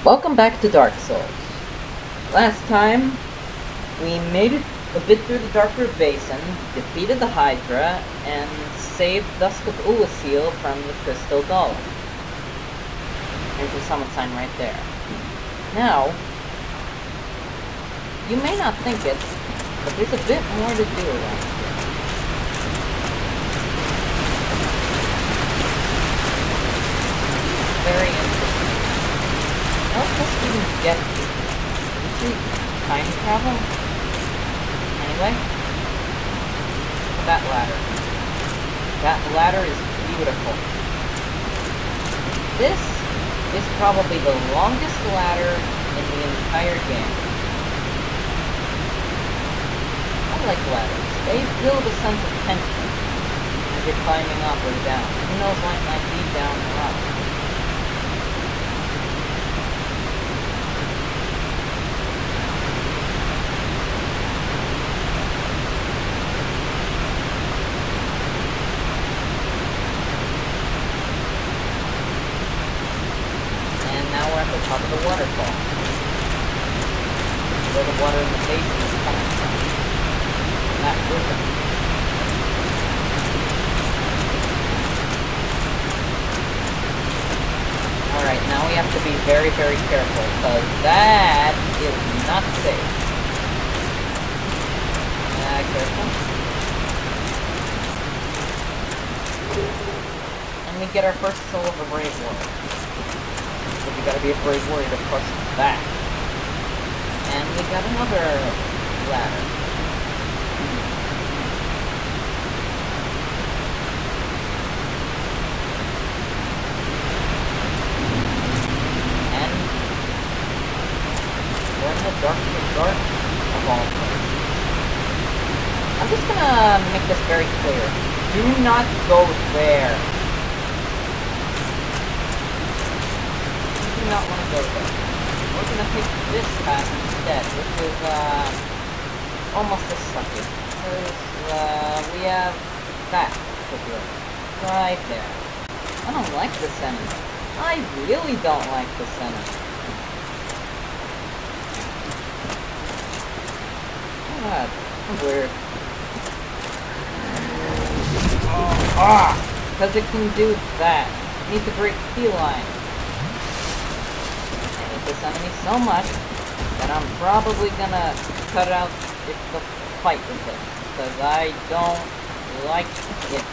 Welcome back to Dark Souls. Last time, we made it a bit through the Darkroot Basin, defeated the Hydra, and saved Dusk of Ulasil from the Crystal Golem. There's the summon sign right there. Now, you may not think it, but there's a bit more to do around here. Very interesting. How does this even get here? Is it time travel? Anyway, look at that ladder. That ladder is beautiful. This is probably the longest ladder in the entire game. I like ladders. They build a sense of tension as you're climbing up or down. Who knows what might be down or up. Top of the waterfall, where the water in the basin is coming from. That river. Alright, now we have to be very, very careful, because that is not safe. Careful. And we get our first soul of a brave warrior. You gotta be a brave warrior to cross that. And we got another ladder. And we're in the Darkroot Garden of all places. I'm just gonna make this very clear. Do not go there. Not want to go there. We're gonna take this path instead, which is almost as sucky. Because we have that to do right there. I don't like this enemy. I really don't like this enemy. God, weird. Because it can do that. Need to break key line. This enemy so much that I'm probably gonna cut out the fight with it, because I don't like it.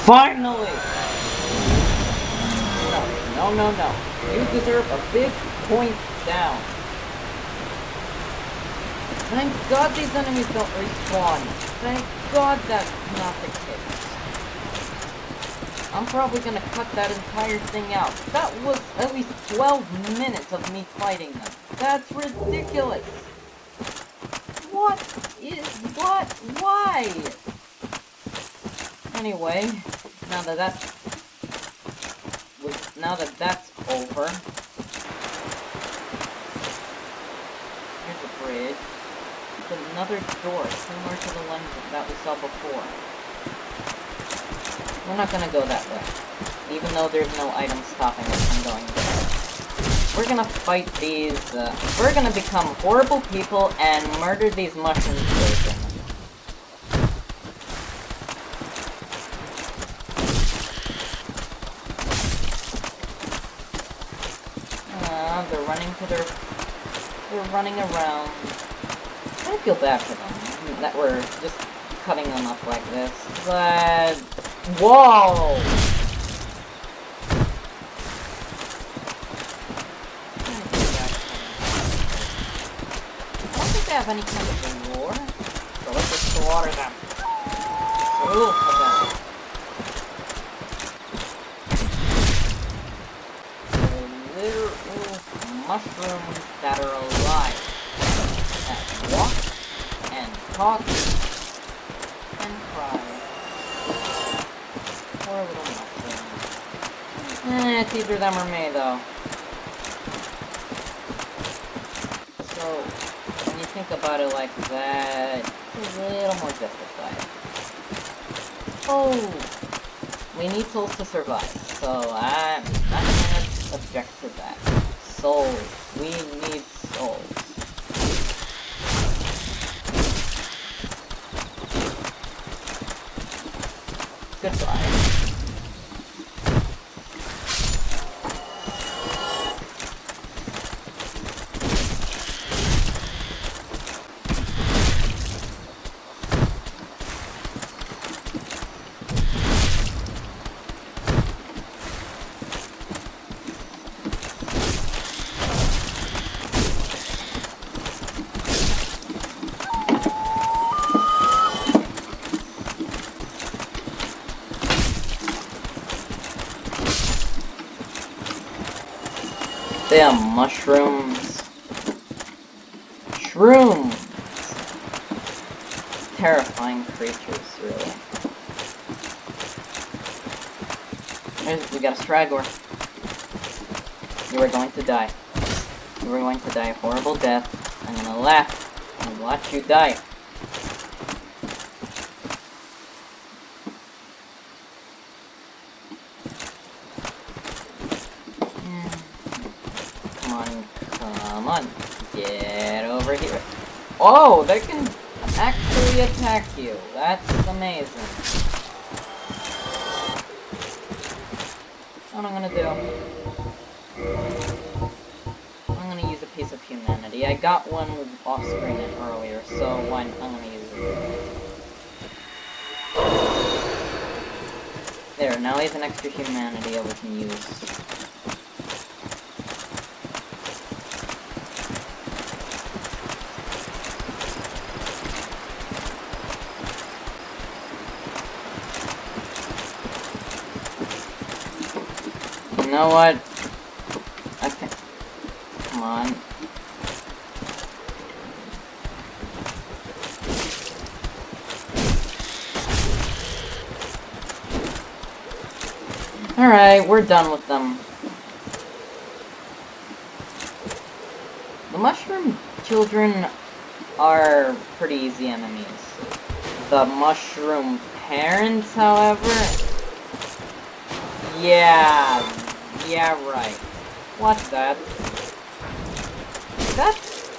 Finally! No. You deserve a big point down. Thank God these enemies don't respawn. Thank God that's not the case. I'm probably gonna cut that entire thing out. That was at least 12 minutes of me fighting them. That's ridiculous! Why? Anyway, now that that's over, here's a bridge. There's another door similar to the one that we saw before. We're not gonna go that way, even though there's no item stopping us from going there. We're gonna fight these. We're gonna become horrible people and murder these mushroom children. They're running around. I feel bad for them that we're just cutting them up like this, but whoa! I don't think they have any kind of reward, so let's just slaughter them. Ooh, okay. Little mushrooms that are alive, that walk and talk and cry. Poor little mushrooms. It's either them or me, though. So, when you think about it like that, it's a little more justified. Oh! We need souls to survive, so I'm not gonna object to that. Souls. We need souls. Goodbye. Damn mushrooms. Shrooms! Terrifying creatures, really. We got a straggler. You are going to die. You are going to die a horrible death. I'm gonna laugh and watch you die. Come on, get over here. Oh, they can actually attack you. That's amazing. What I'm gonna do? I'm gonna use a piece of humanity. I got one off screen earlier, so I'm gonna use it. There, now he has an extra humanity that we can use. You know what? Okay. Come on. Alright, we're done with them. The mushroom children are pretty easy enemies. The mushroom parents, however... Yeah, right. What's that? That's...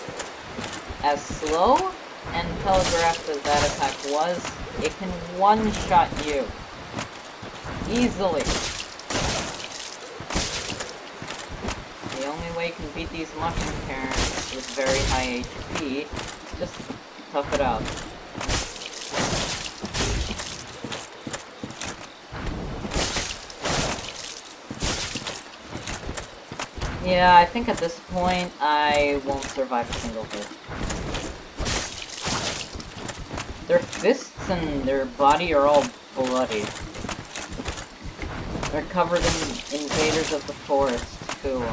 As slow and telegraphed as that attack was, it can one-shot you. Easily. The only way you can beat these mushroom parents with very high HP is just tough it out. Yeah, I think at this point, I won't survive a single hit. Their fists and their body are all bloody. They're covered in invaders of the forest, who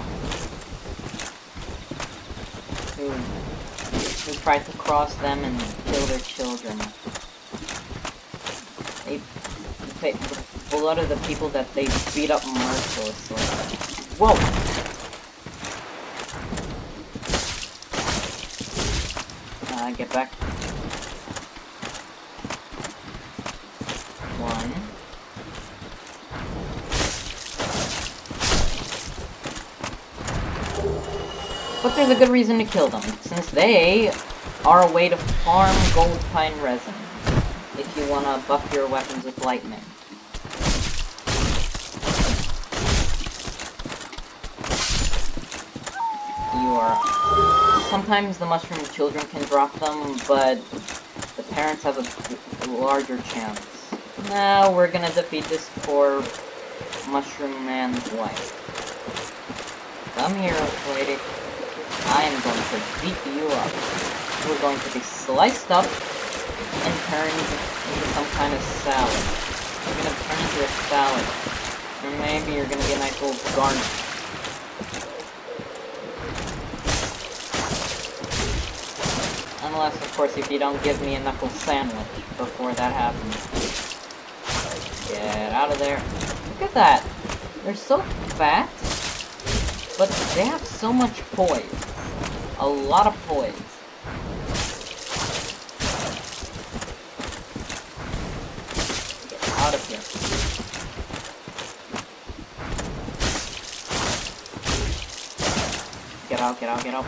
tried to cross them and kill their children. The blood of the people that they beat up mercilessly. Whoa! Get back. One. But there's a good reason to kill them, since they are a way to farm gold pine resin, if you want to buff your weapons with lightning. Sometimes the mushroom children can drop them, but the parents have a larger chance. Now we're gonna defeat this poor mushroom man's wife. Come here, lady. I am going to beat you up. We're going to be sliced up and turns into some kind of salad. You're gonna turn into a salad. Or maybe you're gonna get a nice little garnish. Unless, of course, if you don't give me a knuckle sandwich before that happens. Get out of there. Look at that. They're so fat, but they have so much poise. A lot of poise. Get out of here. Get out, get out, get out.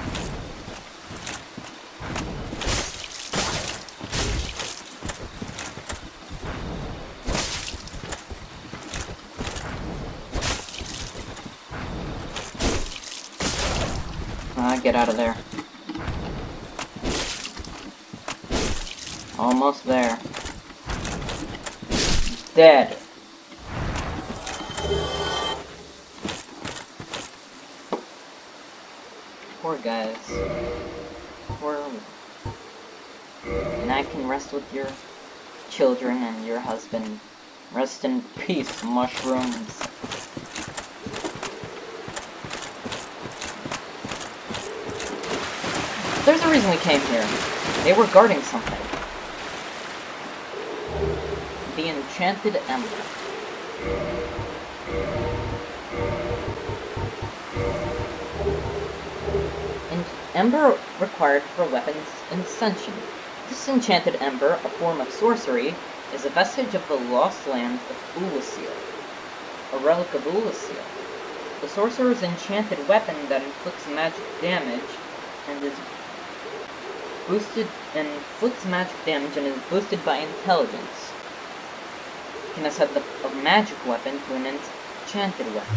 Get out of there. Almost there. Dead. Poor guys. Poor... And I can rest with your children and your husband. Rest in peace, mushrooms. There's a reason we came here. They were guarding something. The Enchanted Ember. Ember required for weapons ascension. This enchanted ember, a form of sorcery, is a vestige of the lost land of Ulasil. A relic of Ulasil. The sorcerer's enchanted weapon that inflicts magic damage and is inflicts magic damage and is boosted by intelligence. Can ascend a magic weapon to an enchanted weapon.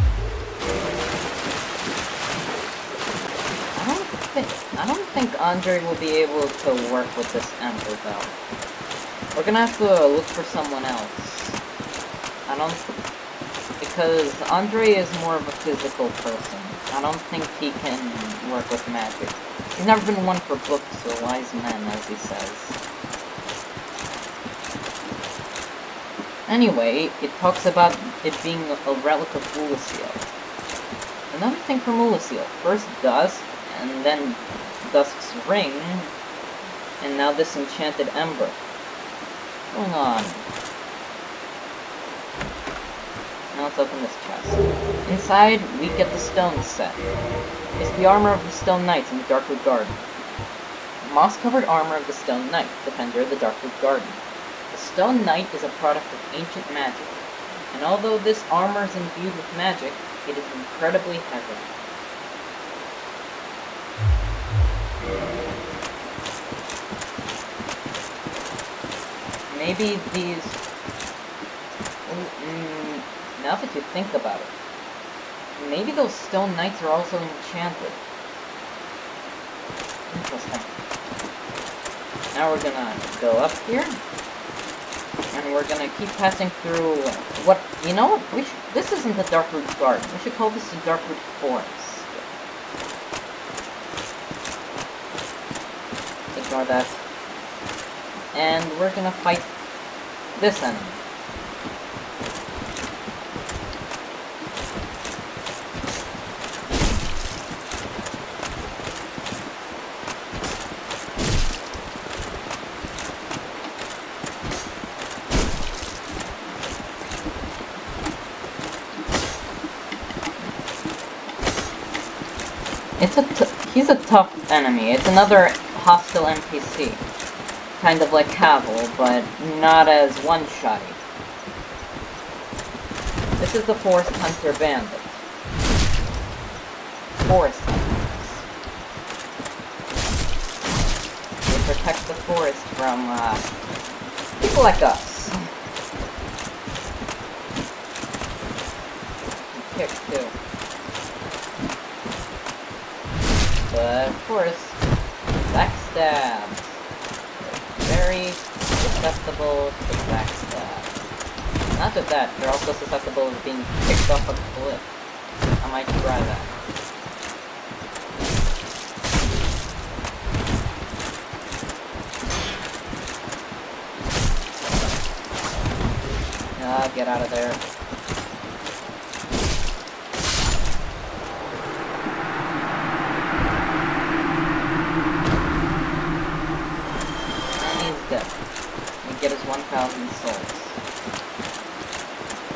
I don't think Andre will be able to work with this ember though. We're gonna have to look for someone else. Because Andre is more of a physical person. I don't think he can work with magic. He's never been one for books or wise men, as he says. Anyway, it talks about it being a relic of Ulasil. Another thing from Ulasil. First Dusk, and then Dusk's Ring, and now this enchanted ember. What's going on? Now let's open this chest. Inside, we get the stone set. It's the armor of the Stone Knights in the Darkroot Garden. Moss-covered armor of the Stone Knight, defender of the Darkroot Garden. The Stone Knight is a product of ancient magic, and although this armor is imbued with magic, it is incredibly heavy. Maybe these... now that you think about it, maybe those Stone Knights are also enchanted. Interesting. Now we're gonna go up here, and we're gonna keep passing through what... You know what? This isn't the Darkroot Garden. We should call this the Darkroot Forest. Ignore that. And we're gonna fight this enemy. He's a tough enemy. It's another hostile NPC. Kind of like Havel, but not as one-shotty. This is the Forest Hunter Bandit. Forest Hunters. They protect the forest from, people like us. And kick, too. But, of course, backstabs. Very susceptible to backstab. Not just that, they're also susceptible to being kicked off a cliff. I might try that. get out of there. And he's dead. We get his 1,000 souls.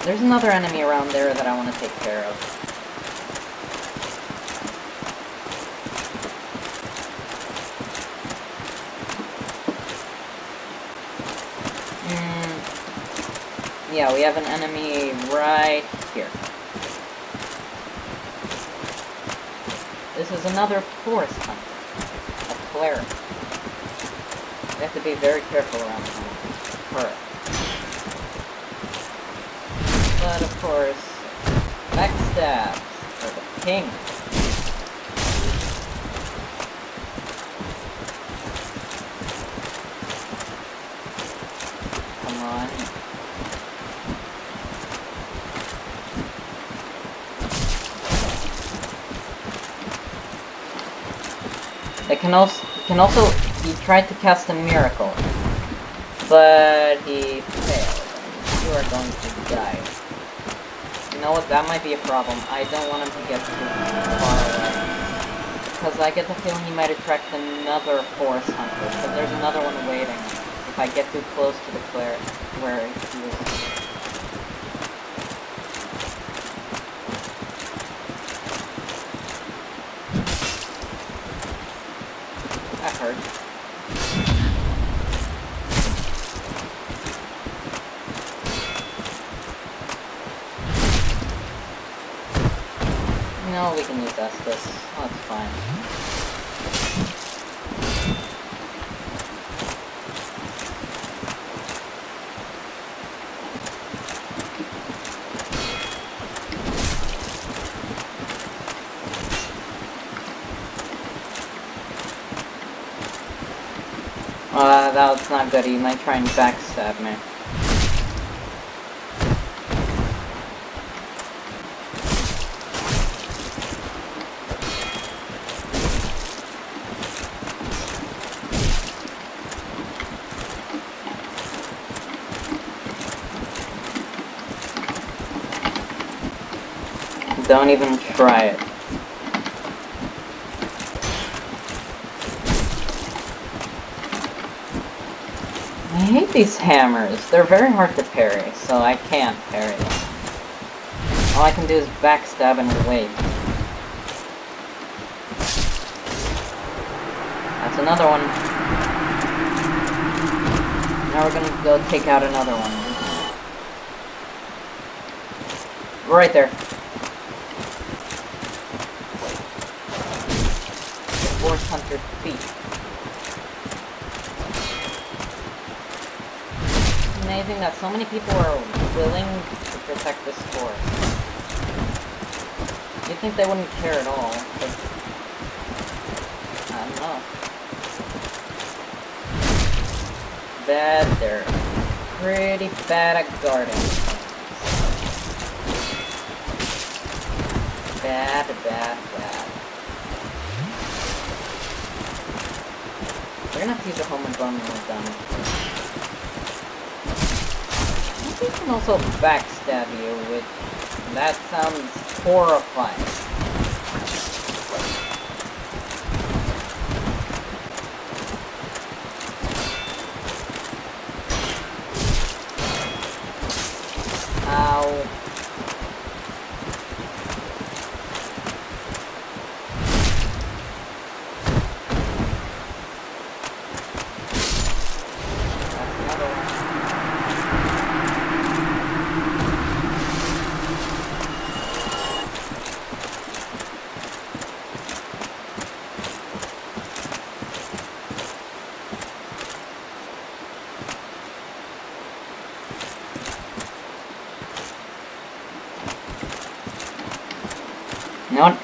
There's another enemy around there that I want to take care of. Yeah, we have an enemy right here. This is another forest hunter. A cleric. We have to be very careful around her. But of course, backstabs for the king. Come on. It can also, he tried to cast a miracle, but he failed, and you are going to die. You know what, that might be a problem. I don't want him to get too far away, because I get the feeling he might attract another forest hunter, but there's another one waiting, if I get too close to the cleric where he was. That hurt. No, we can use Estus. That's fine. That's not good. He might try and backstab me. Don't even try it. I hate these hammers. They're very hard to parry, so I can't parry them. All I can do is backstab and wait. That's another one. Now we're gonna go take out another one. Right there. 400 feet. Amazing that so many people are willing to protect this forest. You'd think they wouldn't care at all, but I don't know. They're pretty bad at guarding things. Bad. We're gonna have to use a homing gun when we're done. He can also backstab you, which that sounds horrifying. Ow. You know what?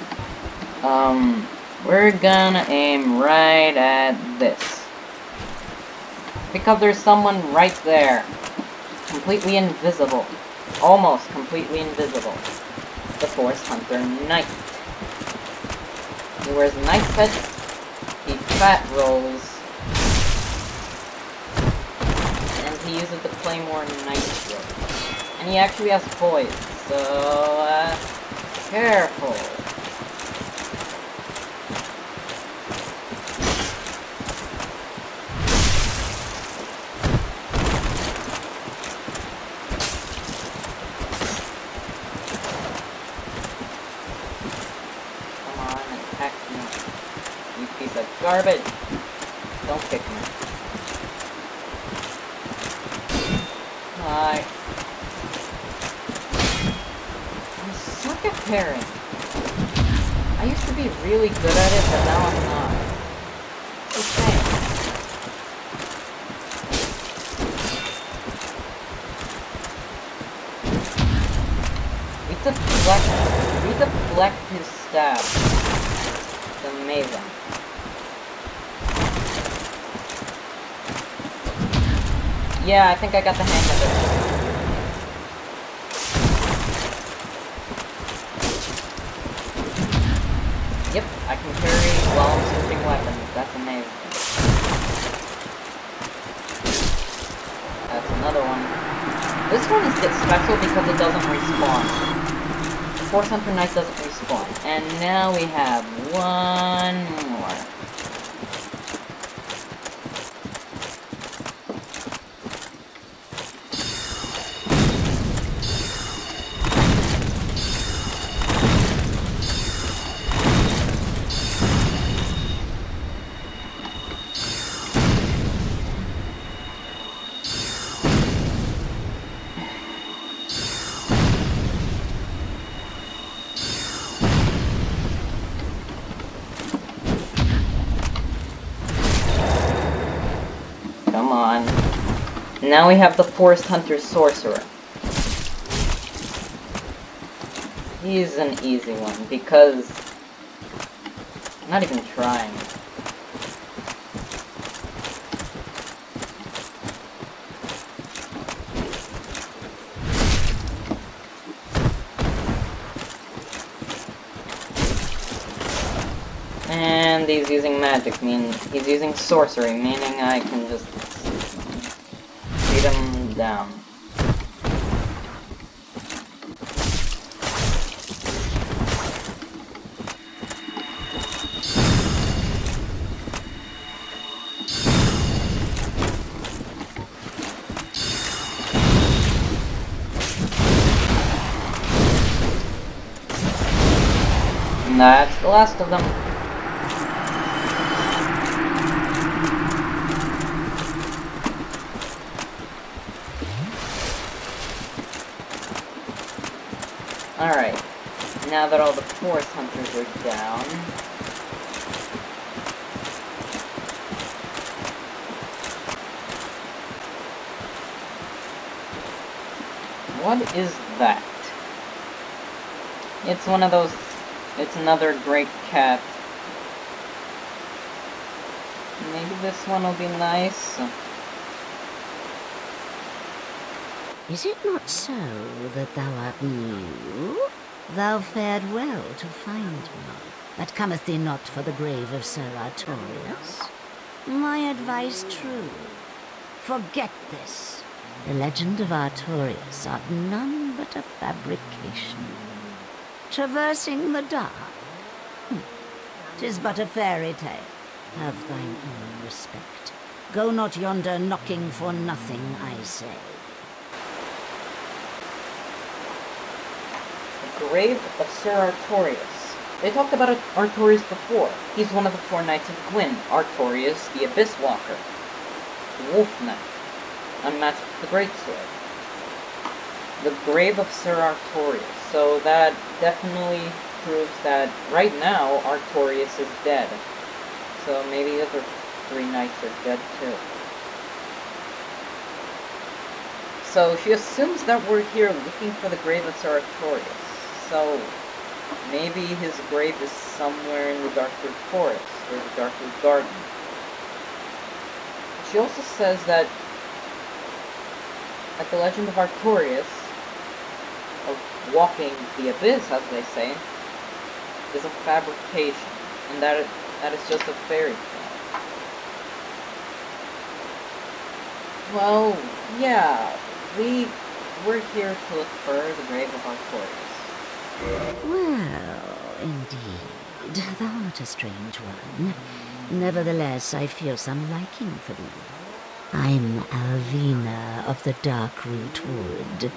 We're gonna aim right at this. Because there's someone right there. Completely invisible. Almost completely invisible. The Forest Hunter Knight. He wears knight's head. He fat rolls. And he uses the Claymore Knight Shield. And he actually has poise, so, careful. Come on, attack me. You piece of garbage. Don't kick me. Hi. I suck at parrying. I used to be really good at it, but now I'm not. It's a shame. We deflect his stab. It's amazing. Yeah, I think I got the hang of it. Yep, I can parry while I'm switching weapons. That's amazing. That's another one. This one is special because it doesn't respawn. Force Hunter Knight doesn't respawn. And now we have one more. Come on. Now we have the Forest Hunter Sorcerer. He's an easy one, because... I'm not even trying. And he's using magic, he's using sorcery, meaning I can just beat him down. And that's the last of them. Alright, now that all the forest hunters are down... What is that? It's one of those... It's another great cat. Maybe this one will be nice. Is it not so that thou art new? Thou fared well to find me, but cometh thee not for the grave of Sir Artorius? My advice true. Forget this. The legend of Artorius art none but a fabrication. Traversing the dark? 'Tis but a fairy tale. Have thine own respect. Go not yonder knocking for nothing, I say. Grave of Sir Artorius. They talked about Artorius before. He's one of the 4 Knights of Gwyn. Artorius, the Abyss Walker. The Wolf Knight. Unmatched with the Greatsword. The Grave of Sir Artorius. So that definitely proves that right now Artorius is dead. So maybe the other 3 knights are dead too. So she assumes that we're here looking for the grave of Sir Artorius. So, maybe his grave is somewhere in the Darkroot Forest, or the Darkroot Garden. She also says that the legend of Artorius, of walking the abyss, as they say, is a fabrication, and that is just a fairy tale. Well, yeah, we we're here to look for the grave of Artorias. Well, indeed, thou art a strange one. Nevertheless, I feel some liking for thee. I'm Alvina of the Darkroot Wood.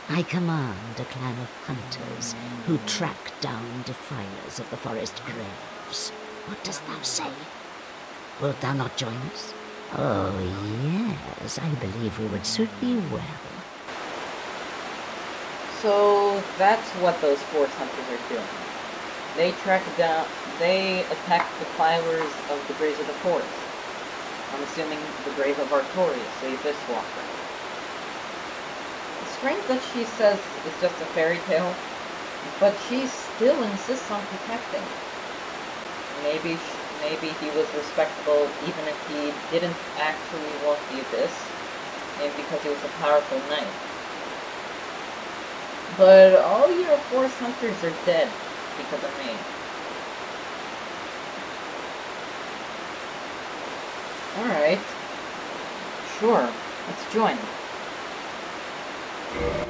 I command a clan of hunters who track down defilers of the forest graves. What dost thou say? Wilt thou not join us? Oh, yes, I believe we would suit thee well. So that's what those forest hunters are doing. They attack defilers of the graves of the forest. I'm assuming the grave of Artorias, the Abyss Walker. It's strange that she says it's just a fairy tale, but she still insists on protecting. Maybe he was respectable even if he didn't actually want the Abyss, maybe because he was a powerful knight. But all your forest hunters are dead because of me. Alright. Sure, let's join.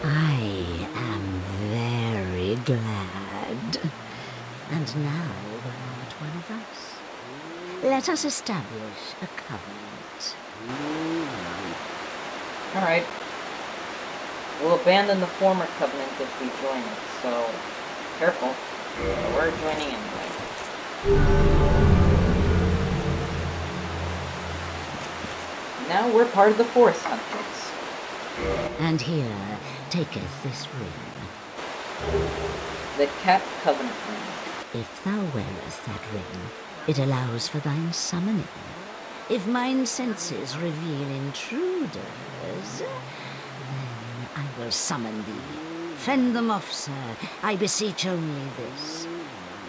I am very glad. And now thou art one of us. Let us establish a covenant. Alright. We'll abandon the former covenant if we join it, so careful. We're joining anyway. Now we're part of the Forest Hunters. And here taketh this ring. The Cat Covenant Ring. If thou wearest that ring, it allows for thine summoning. If mine senses reveal intruders, then I will summon thee. Fend them off, sir. I beseech only this.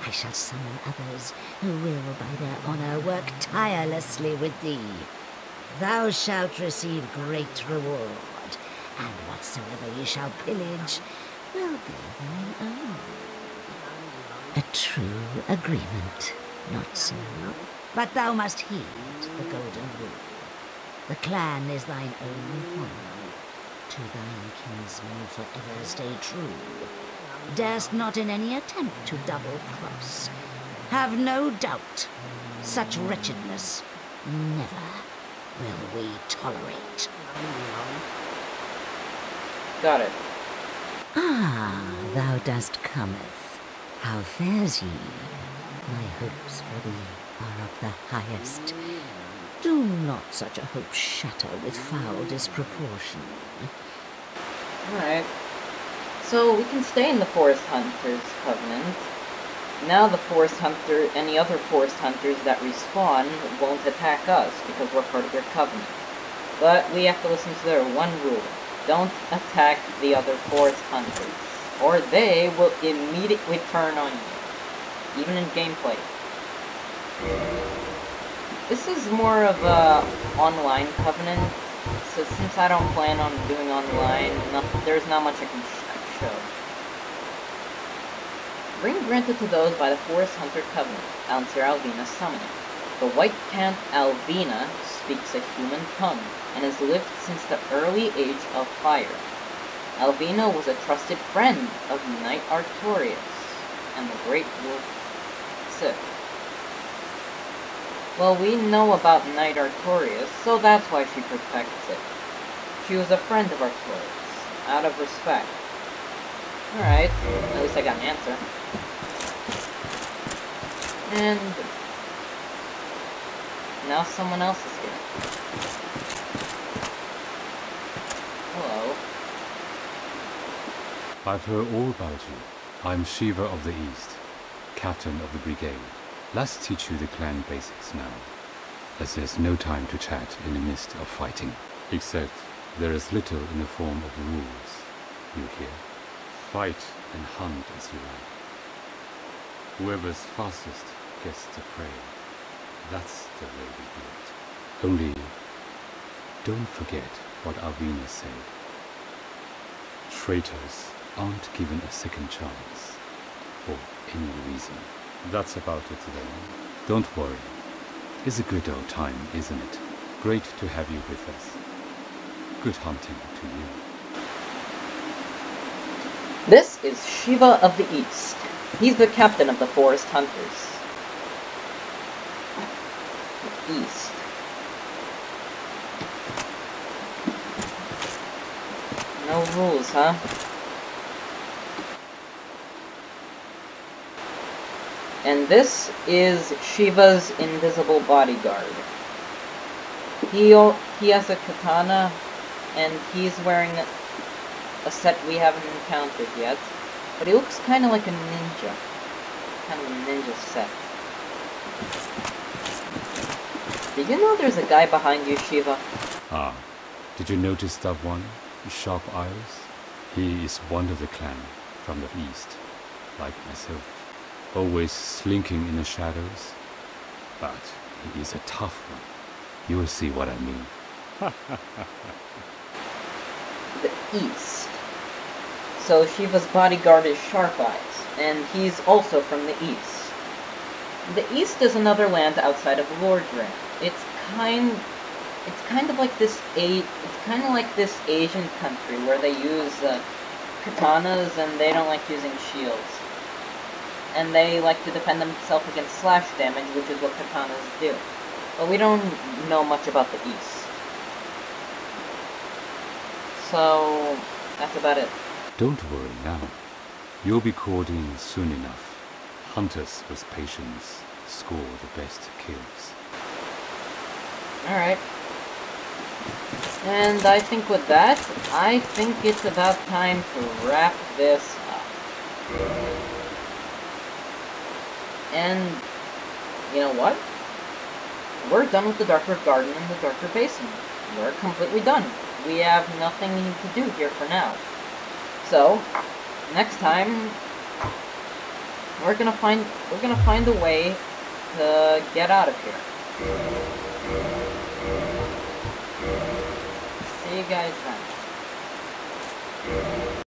I shall summon others who will, by their honor, work tirelessly with thee. Thou shalt receive great reward, and whatsoever ye shall pillage will be thine own. A true agreement, not so? But thou must heed the golden rule. The clan is thine only family. To thine kinsmen forever stay true. Darest not in any attempt to double-cross. Have no doubt, such wretchedness never will we tolerate. Got it. Ah, thou dost cometh. How fares ye? My hopes for thee are of the highest. Do not such a hope shatter with foul disproportion. Alright. So we can stay in the Forest Hunters Covenant. Now any other Forest Hunters that respawn won't attack us because we're part of their covenant. But we have to listen to their one rule. Don't attack the other Forest Hunters, or they will immediately turn on you, even in gameplay. This is more of a online covenant, so since I don't plan on doing online, there's not much I can show. Ring granted to those by the Forest Hunter Covenant, answer Alvina's summoning. The White Cat Alvina speaks a human tongue, and has lived since the early age of fire. Alvina was a trusted friend of Knight Artorias, and the Great Wolf Sith. Well, we know about Knight Artorias, so that's why she protects it. She was a friend of Artorias, out of respect. Alright, at least I got an answer. And now someone else is here. Hello. I've heard all about you. I'm Shiva of the East, captain of the brigade. Let's teach you the clan basics now, as there's no time to chat in the midst of fighting. Except there is little in the form of rules, you hear? Fight and hunt as you like. Whoever's fastest gets the prey. That's the way we do it. Only, don't forget what Alvina said. Traitors aren't given a second chance, for any reason. That's about it then. Don't worry. It's a good old time, isn't it? Great to have you with us. Good hunting to you. This is Shiva of the East. He's the captain of the Forest Hunters. East. No rules, huh? And this is Shiva's invisible bodyguard. He has a katana, and he's wearing a set we haven't encountered yet. But he looks kind of like a ninja. Kind of a ninja set. Did you know there's a guy behind you, Shiva? Ah, did you notice that one? Sharp eyes? He is one of the clan from the east, like myself. Always slinking in the shadows. But he is a tough one. You will see what I mean. The East. So Shiva's bodyguard is Sharp Eyes, and he's also from the East. The East is another land outside of Lordran. It's kind of like this Asian country where they use katanas and they don't like using shields. And they like to defend themselves against slash damage, which is what katanas do. But we don't know much about the East. So, that's about it. Don't worry now. You'll be called in soon enough. Hunters with patience score the best kills. Alright. And I think with that, I think it's about time to wrap this up. And, you know what? We're done with the Darkroot Garden and the Darkroot Basin. We're completely done. We have nothing to do here for now. So, next time, we're gonna find a way to get out of here. See you guys then.